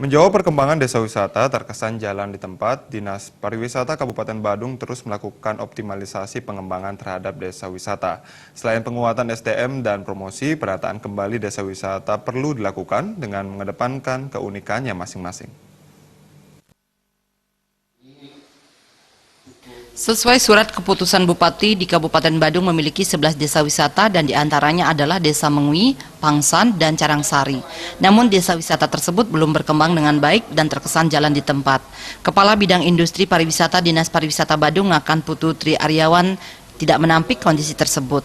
Menjawab perkembangan desa wisata terkesan jalan di tempat, Dinas Pariwisata Kabupaten Badung terus melakukan optimalisasi pengembangan terhadap desa wisata. Selain penguatan SDM dan promosi, penataan kembali desa wisata perlu dilakukan dengan mengedepankan keunikannya masing-masing. Sesuai surat keputusan Bupati di Kabupaten Badung memiliki 11 desa wisata dan diantaranya adalah Desa Mengui, Pangsan, dan Carangsari. Namun desa wisata tersebut belum berkembang dengan baik dan terkesan jalan di tempat. Kepala Bidang Industri Pariwisata Dinas Pariwisata Badung Ngakan Putu Tri Aryawan tidak menampik kondisi tersebut.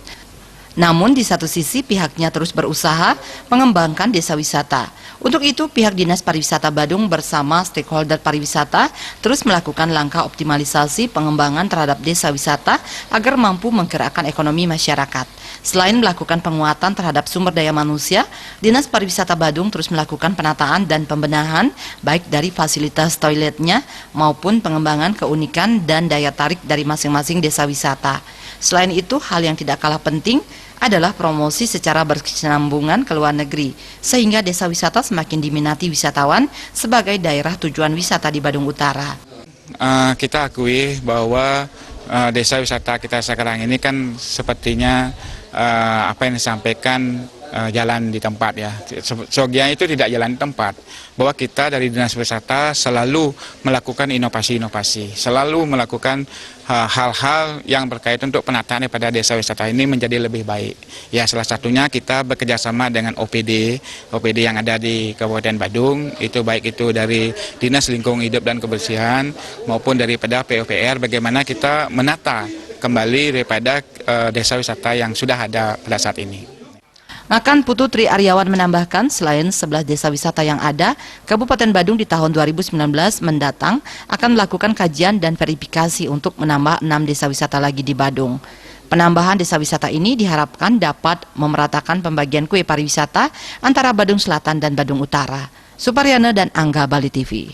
Namun di satu sisi pihaknya terus berusaha mengembangkan desa wisata. Untuk itu pihak Dinas Pariwisata Badung bersama stakeholder pariwisata terus melakukan langkah optimalisasi pengembangan terhadap desa wisata agar mampu menggerakkan ekonomi masyarakat. Selain melakukan penguatan terhadap sumber daya manusia, Dinas Pariwisata Badung terus melakukan penataan dan pembenahan baik dari fasilitas toiletnya maupun pengembangan keunikan dan daya tarik dari masing-masing desa wisata. Selain itu, hal yang tidak kalah penting adalah promosi secara berkesinambungan ke luar negeri, sehingga desa wisata semakin diminati wisatawan sebagai daerah tujuan wisata di Badung Utara. Kita akui bahwa desa wisata kita sekarang ini kan sepertinya apa yang disampaikan jalan di tempat ya. Sebagian itu tidak jalan di tempat. Bahwa kita dari Dinas Wisata selalu melakukan inovasi-inovasi, selalu melakukan hal-hal yang berkaitan untuk penataan daripada desa wisata ini menjadi lebih baik. Ya, salah satunya kita bekerjasama dengan OPD yang ada di Kabupaten Badung, itu baik itu dari Dinas Lingkungan Hidup dan Kebersihan maupun daripada PUPR, bagaimana kita menata kembali daripada desa wisata yang sudah ada pada saat ini. Ngakan Putu Tri Aryawan menambahkan, selain 11 desa wisata yang ada, Kabupaten Badung di tahun 2019 mendatang akan melakukan kajian dan verifikasi untuk menambah 6 desa wisata lagi di Badung. Penambahan desa wisata ini diharapkan dapat memeratakan pembagian kue pariwisata antara Badung Selatan dan Badung Utara. Suparyana dan Angga, Bali TV.